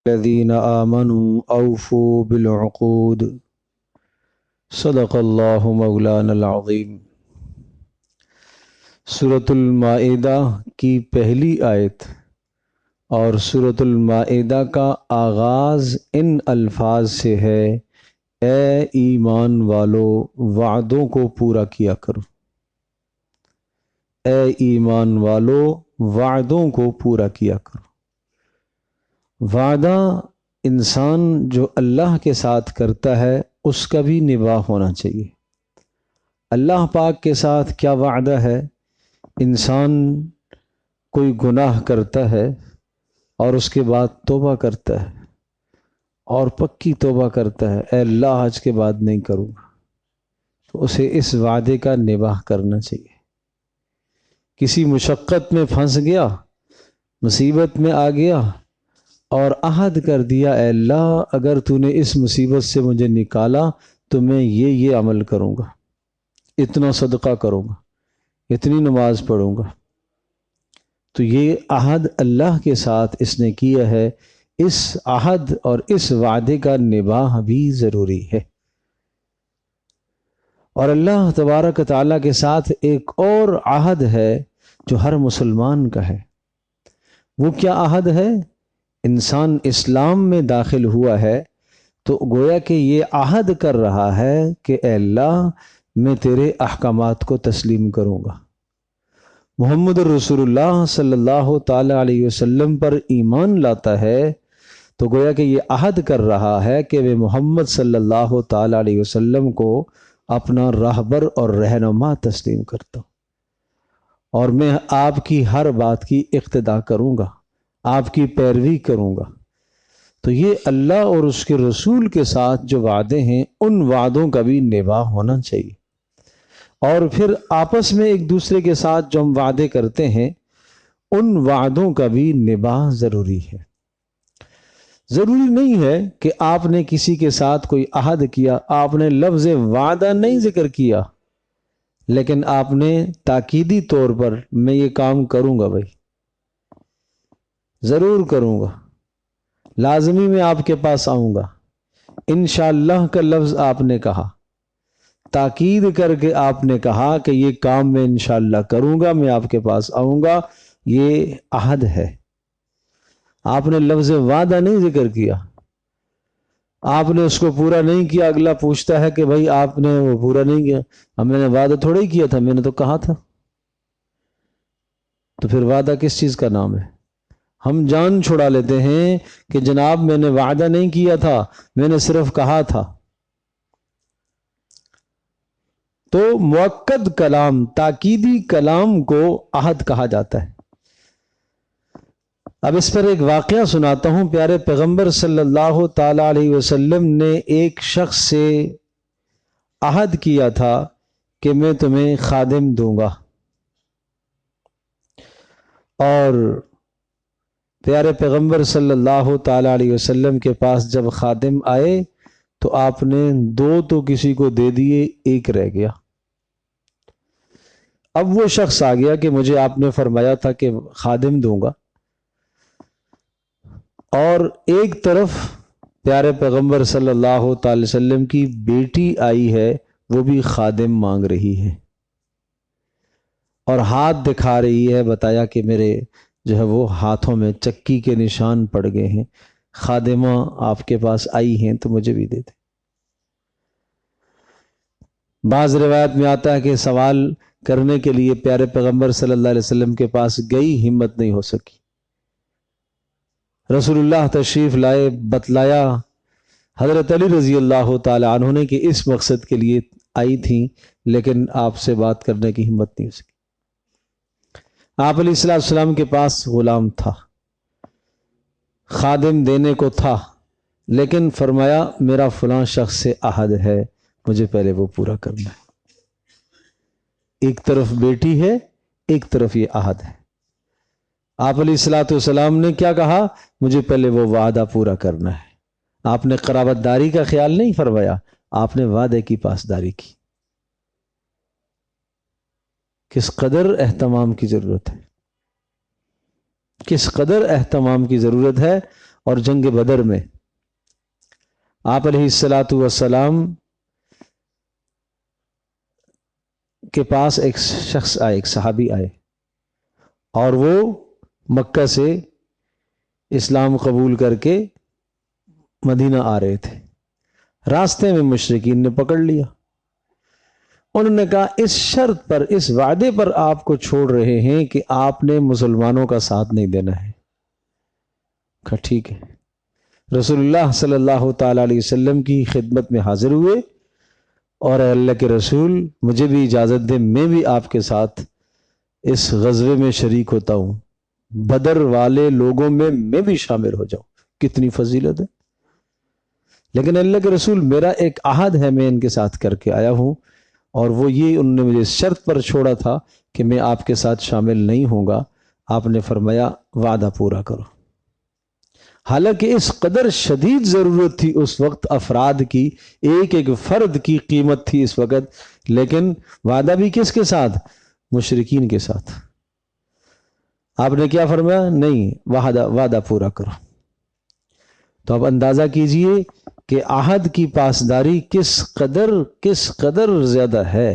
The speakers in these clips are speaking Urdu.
الذين آمنوا أوفوا بالعقود صدق اللہ مولانا العظیم۔ سورۃ المائدہ کی پہلی آیت اور سورۃ المائدہ کا آغاز ان الفاظ سے ہے، اے ایمان والو وعدوں کو پورا کیا کرو، اے ایمان والو وعدوں کو پورا کیا کرو۔ وعدہ انسان جو اللہ کے ساتھ کرتا ہے اس کا بھی نبھا ہونا چاہیے۔ اللہ پاک کے ساتھ کیا وعدہ ہے؟ انسان کوئی گناہ کرتا ہے اور اس کے بعد توبہ کرتا ہے اور پکی توبہ کرتا ہے، اے اللہ آج کے بعد نہیں کروں گا، تو اسے اس وعدے کا نباہ کرنا چاہیے۔ کسی مشقت میں پھنس گیا، مصیبت میں آ گیا اور عہد کر دیا، اے اللہ اگر تو نے اس مصیبت سے مجھے نکالا تو میں یہ عمل کروں گا، اتنا صدقہ کروں گا، اتنی نماز پڑھوں گا، تو یہ عہد اللہ کے ساتھ اس نے کیا ہے۔ اس عہد اور اس وعدے کا نباہ بھی ضروری ہے۔ اور اللہ تبارک و تعالیٰ کے ساتھ ایک اور عہد ہے جو ہر مسلمان کا ہے۔ وہ کیا عہد ہے؟ انسان اسلام میں داخل ہوا ہے تو گویا کہ یہ عہد کر رہا ہے کہ اے اللہ میں تیرے احکامات کو تسلیم کروں گا۔ محمد الرسول اللہ صلی اللہ تعالی علیہ وسلم پر ایمان لاتا ہے تو گویا کہ یہ عہد کر رہا ہے کہ وہ محمد صلی اللہ تعالی علیہ وسلم کو اپنا راہبر اور رہنما تسلیم کرتا ہوں، اور میں آپ کی ہر بات کی اقتداء کروں گا، آپ کی پیروی کروں گا۔ تو یہ اللہ اور اس کے رسول کے ساتھ جو وعدے ہیں ان وعدوں کا بھی نباہ ہونا چاہیے۔ اور پھر آپس میں ایک دوسرے کے ساتھ جو ہم وعدے کرتے ہیں ان وعدوں کا بھی نباہ ضروری ہے۔ ضروری نہیں ہے کہ آپ نے کسی کے ساتھ کوئی عہد کیا، آپ نے لفظ وعدہ نہیں ذکر کیا، لیکن آپ نے تاکیدی طور پر میں یہ کام کروں گا، بھائی ضرور کروں گا، لازمی میں آپ کے پاس آؤں گا، انشاءاللہ کا لفظ آپ نے کہا، تاکید کر کے آپ نے کہا کہ یہ کام میں انشاءاللہ کروں گا، میں آپ کے پاس آؤں گا، یہ عہد ہے۔ آپ نے لفظ وعدہ نہیں ذکر کیا، آپ نے اس کو پورا نہیں کیا، اگلا پوچھتا ہے کہ بھائی آپ نے وہ پورا نہیں کیا، اب میں نے وعدہ تھوڑا ہی کیا تھا، میں نے تو کہا تھا۔ تو پھر وعدہ کس چیز کا نام ہے؟ ہم جان چھڑا لیتے ہیں کہ جناب میں نے وعدہ نہیں کیا تھا، میں نے صرف کہا تھا۔ تو مؤکد کلام، تاکیدی کلام کو عہد کہا جاتا ہے۔ اب اس پر ایک واقعہ سناتا ہوں۔ پیارے پیغمبر صلی اللہ تعالی علیہ وسلم نے ایک شخص سے عہد کیا تھا کہ میں تمہیں خادم دوں گا، اور پیارے پیغمبر صلی اللہ تعالی علیہ وسلم کے پاس جب خادم آئے تو آپ نے 2 تو کسی کو دے دیے، 1 رہ گیا۔ اب وہ شخص آ گیا کہ مجھے آپ نے فرمایا تھا کہ خادم دوں گا، اور ایک طرف پیارے پیغمبر صلی اللہ تعالی وسلم کی بیٹی آئی ہے، وہ بھی خادم مانگ رہی ہے اور ہاتھ دکھا رہی ہے، بتایا کہ میرے جو ہے وہ ہاتھوں میں چکی کے نشان پڑ گئے ہیں، خادمہ آپ کے پاس آئی ہیں تو مجھے بھی دے دیں۔ بعض روایت میں آتا ہے کہ سوال کرنے کے لیے پیارے پیغمبر صلی اللہ علیہ وسلم کے پاس گئی، ہمت نہیں ہو سکی۔ رسول اللہ تشریف لائے، بتلایا حضرت علی رضی اللہ تعالی عنہ نے کہ اس مقصد کے لیے آئی تھیں، لیکن آپ سے بات کرنے کی ہمت نہیں ہو سکی۔ آپ علیہ السلام کے پاس غلام تھا، خادم دینے کو تھا، لیکن فرمایا میرا فلاں شخص سے عہد ہے، مجھے پہلے وہ پورا کرنا ہے۔ ایک طرف بیٹی ہے، ایک طرف یہ عہد ہے۔ آپ علیہ السلام نے کیا کہا؟ مجھے پہلے وہ وعدہ پورا کرنا ہے۔ آپ نے قرابت داری کا خیال نہیں فرمایا، آپ نے وعدے کی پاسداری کی۔ کس قدر اہتمام کی ضرورت ہے، کس قدر اہتمام کی ضرورت ہے۔ اور جنگ بدر میں آپ علیہ الصلاۃ والسلام کے پاس ایک شخص آئے، ایک صحابی آئے، اور وہ مکہ سے اسلام قبول کر کے مدینہ آ رہے تھے۔ راستے میں مشرکین نے پکڑ لیا۔ انہوں نے کہا اس شرط پر، اس وعدے پر آپ کو چھوڑ رہے ہیں کہ آپ نے مسلمانوں کا ساتھ نہیں دینا ہے۔ کہا ٹھیک ہے۔ رسول اللہ صلی اللہ تعالی علیہ وسلم کی خدمت میں حاضر ہوئے، اور اے اللہ کے رسول مجھے بھی اجازت دیں، میں بھی آپ کے ساتھ اس غزوے میں شریک ہوتا ہوں، بدر والے لوگوں میں میں بھی شامل ہو جاؤں۔ کتنی فضیلت ہے۔ لیکن اللہ کے رسول میرا ایک عہد ہے میں ان کے ساتھ کر کے آیا ہوں، اور وہ یہ انہوں نے مجھے اس شرط پر چھوڑا تھا کہ میں آپ کے ساتھ شامل نہیں ہوں گا۔ آپ نے فرمایا وعدہ پورا کرو۔ حالانکہ اس قدر شدید ضرورت تھی اس وقت افراد کی، ایک ایک فرد کی قیمت تھی اس وقت، لیکن وعدہ بھی کس کے ساتھ؟ مشرکین کے ساتھ۔ آپ نے کیا فرمایا؟ نہیں، وعدہ پورا کرو۔ تو اب اندازہ کیجئے کہ عہد کی پاسداری کس قدر زیادہ ہے۔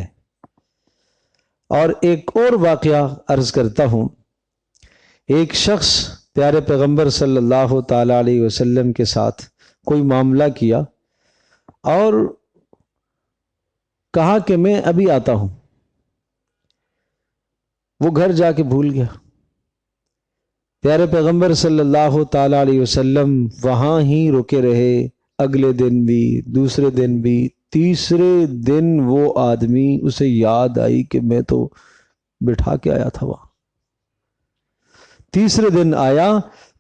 اور ایک اور واقعہ عرض کرتا ہوں۔ ایک شخص پیارے پیغمبر صلی اللہ تعالی علیہ وسلم کے ساتھ کوئی معاملہ کیا اور کہا کہ میں ابھی آتا ہوں۔ وہ گھر جا کے بھول گیا۔ پیارے پیغمبر صلی اللہ تعالی علیہ وسلم وہاں ہی رکے رہے، اگلے دن بھی، دوسرے دن بھی، تیسرے دن وہ آدمی اسے یاد آئی کہ میں تو بٹھا کے آیا تھا وہاں۔ تیسرے دن آیا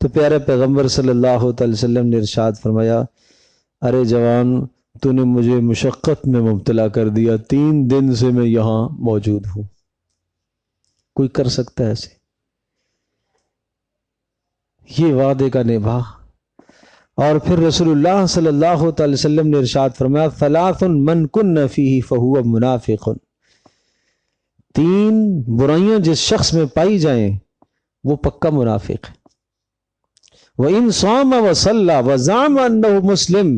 تو پیارے پیغمبر صلی اللہ تعالی وسلم نے ارشاد فرمایا، ارے جوان، تو نے مجھے مشقت میں مبتلا کر دیا، 3 دن سے میں یہاں موجود ہوں۔ کوئی کر سکتا ہے ایسے؟ یہ وعدے کا نبھا۔ اور پھر رسول اللہ صلی اللہ تعالی وسلم نے ارشاد فرمایا، ثلاث من کن فیہ فہو منافق۔ 3 برائیاں جس شخص میں پائی جائیں وہ پکا منافق ہے۔ وَإِن صَامَ وَصَلَّى وَزَعَمَ أَنَّهُ مسلم،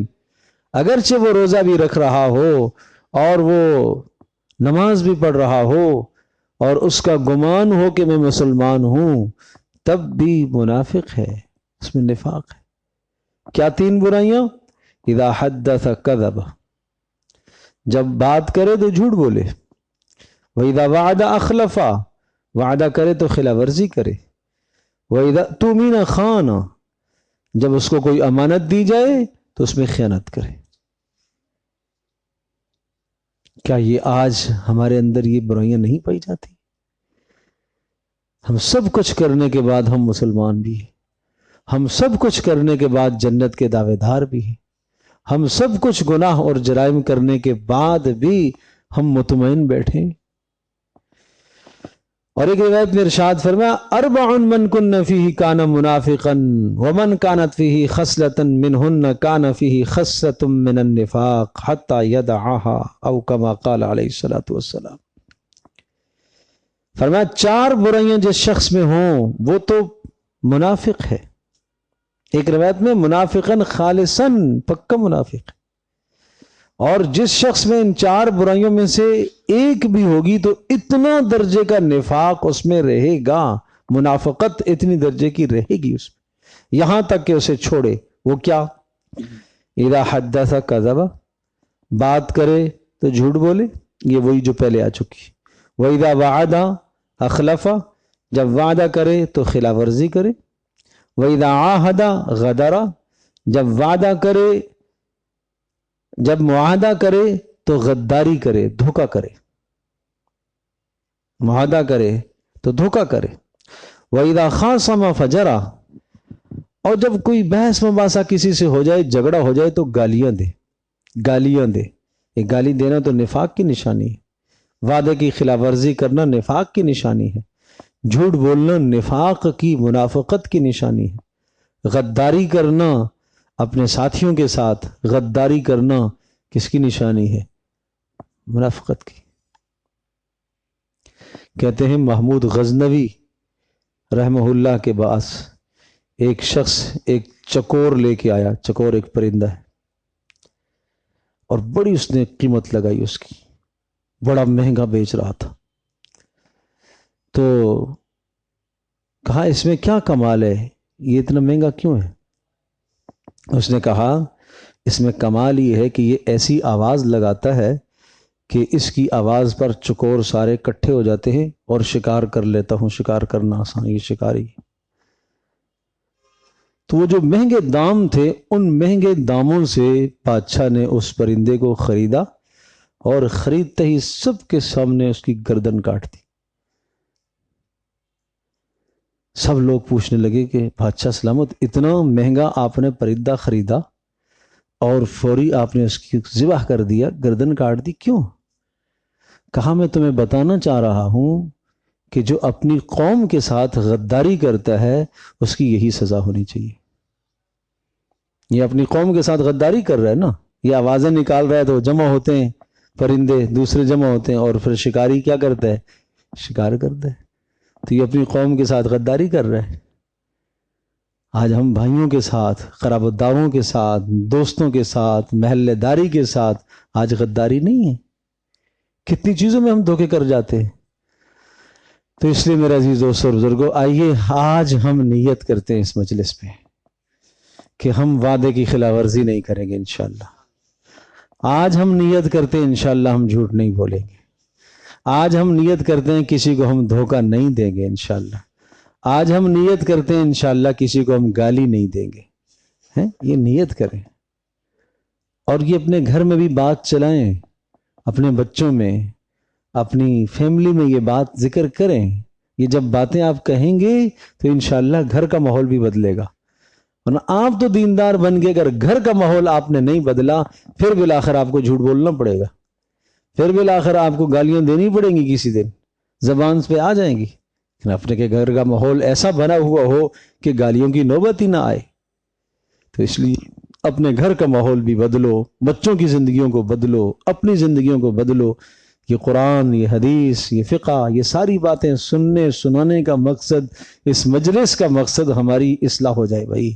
اگرچہ وہ روزہ بھی رکھ رہا ہو اور وہ نماز بھی پڑھ رہا ہو اور اس کا گمان ہو کہ میں مسلمان ہوں، تب بھی منافق ہے، اس میں نفاق ہے۔ کیا 3 برائیاں؟ اذا حدث کذب، جب بات کرے تو جھوٹ بولے، وَإِذَا وَعَدَ أَخْلَفَ، وعدہ کرے تو خلاف ورزی کرے، وَإِذَا اؤْتُمِنَ خَانَ، جب اس کو کوئی امانت دی جائے تو اس میں خیانت کرے۔ کیا یہ آج ہمارے اندر یہ برائیاں نہیں پائی جاتی؟ ہم سب کچھ کرنے کے بعد ہم مسلمان بھی ہیں، ہم سب کچھ کرنے کے بعد جنت کے دعوے دار بھی ہیں، ہم سب کچھ گناہ اور جرائم کرنے کے بعد بھی ہم مطمئن بیٹھے ہیں۔ اور ایک روایت میں ارشاد فرمایا، 4 من کن فیہ کان منافقا ومن کانت فیہ خصلۃ منہن کان فیہ خصلۃ من النفاق حتی یدعها، او کما قال علیہ الصلوۃ والسلام۔ فرمایا 4 برائیاں جس شخص میں ہوں وہ تو منافق ہے۔ ایک روایت میں منافقاً خالصاً، پکا منافق۔ اور جس شخص میں ان 4 برائیوں میں سے ایک بھی ہوگی تو اتنا درجے کا نفاق اس میں رہے گا، منافقت اتنی درجے کی رہے گی اس میں، یہاں تک کہ اسے چھوڑے۔ وہ کیا؟ اذا حدث کذب، بات کرے تو جھوٹ بولے، یہ وہی جو پہلے آ چکی۔ وَإِذَا وَعَدَ أَخْلَفَ، جب وعدہ کرے تو خلاف ورزی کرے۔ وَإِذَا عَاهَدَ غَدَرَ، جب وعدہ کرے، جب معاہدہ کرے تو غداری کرے، دھوکہ کرے، معاہدہ کرے تو دھوکہ کرے۔ وَإِذَا خَاصَمَ فَجَرَ، اور جب کوئی بحث مباحثہ کسی سے ہو جائے، جھگڑا ہو جائے تو گالیاں دے، گالیاں دے۔ یہ گالی دینا تو نفاق کی نشانی ہے، وعدے کی خلاف ورزی کرنا نفاق کی نشانی ہے، جھوٹ بولنا نفاق کی، منافقت کی نشانی ہے، غداری کرنا اپنے ساتھیوں کے ساتھ، غداری کرنا کس کی نشانی ہے؟ منافقت کی۔ کہتے ہیں محمود غزنوی رحمہ اللہ کے باعث ایک شخص ایک چکور لے کے آیا. چکور ایک پرندہ ہے اور بڑی اس نے قیمت لگائی اس کی, بڑا مہنگا بیچ رہا تھا. تو کہا اس میں کیا کمال ہے, یہ اتنا مہنگا کیوں ہے؟ اس نے کہا اس میں کمال یہ ہے کہ یہ ایسی آواز لگاتا ہے کہ اس کی آواز پر چکور سارے اکٹھے ہو جاتے ہیں اور شکار کر لیتا ہوں. شکار کرنا آسان, یہ شکاری. تو وہ جو مہنگے دام تھے, ان مہنگے داموں سے بادشاہ نے اس پرندے کو خریدا اور خریدتے ہی سب کے سامنے اس کی گردن کاٹ دی. سب لوگ پوچھنے لگے کہ بادشاہ سلامت, اتنا مہنگا آپ نے پرندہ خریدا اور فوری آپ نے اس کی ذبح کر دیا, گردن کاٹ دی, کیوں؟ کہا میں تمہیں بتانا چاہ رہا ہوں کہ جو اپنی قوم کے ساتھ غداری کرتا ہے اس کی یہی سزا ہونی چاہیے. یہ اپنی قوم کے ساتھ غداری کر رہا ہے نا, یہ آوازیں نکال رہا ہے تو جمع ہوتے ہیں پرندے, دوسرے جمع ہوتے ہیں اور پھر شکاری کیا کرتا ہے؟ شکار کرتا ہے. تو یہ اپنی قوم کے ساتھ غداری کر رہا ہے. آج ہم بھائیوں کے ساتھ, قرابت داروں کے ساتھ, دوستوں کے ساتھ, محلے داری کے ساتھ آج غداری نہیں ہے. کتنی چیزوں میں ہم دھوکے کر جاتے ہیں. تو اس لیے میرے عزیز دوستوں اور بزرگوں, آئیے آج ہم نیت کرتے ہیں اس مجلس پہ کہ ہم وعدے کی خلاف ورزی نہیں کریں گے انشاءاللہ. آج ہم نیت کرتے ہیں انشاءاللہ ہم جھوٹ نہیں بولیں گے. آج ہم نیت کرتے ہیں کسی کو ہم دھوکہ نہیں دیں گے انشاءاللہ. آج ہم نیت کرتے ہیں انشاءاللہ کسی کو ہم گالی نہیں دیں گے. یہ نیت کریں اور یہ اپنے گھر میں بھی بات چلائیں, اپنے بچوں میں, اپنی فیملی میں یہ بات ذکر کریں. یہ جب باتیں آپ کہیں گے تو انشاءاللہ گھر کا ماحول بھی بدلے گا. ورنہ آپ تو دیندار بن گئے, اگر گھر کا ماحول آپ نے نہیں بدلا پھر بالآخر آپ کو جھوٹ بولنا پڑے گا, پھر بالآخر آپ کو گالیاں دینی پڑیں گی, کسی دن زبان پہ آ جائیں گی. اپنے کے گھر کا ماحول ایسا بنا ہوا ہو کہ گالیوں کی نوبت ہی نہ آئے. تو اس لیے اپنے گھر کا ماحول بھی بدلو, بچوں کی زندگیوں کو بدلو, اپنی زندگیوں کو بدلو. یہ قرآن, یہ حدیث, یہ فقہ, یہ ساری باتیں سننے سنانے کا مقصد, اس مجلس کا مقصد ہماری اصلاح ہو جائے. بھائی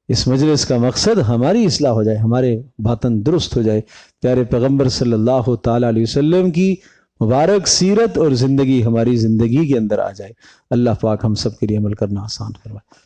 اس مجلس کا مقصد ہماری اصلاح ہو جائے, ہمارے باطن درست ہو جائے, پیارے پیغمبر صلی اللہ تعالی علیہ وسلم کی مبارک سیرت اور زندگی ہماری زندگی کے اندر آ جائے. اللہ پاک ہم سب کے لیے عمل کرنا آسان فرمائے.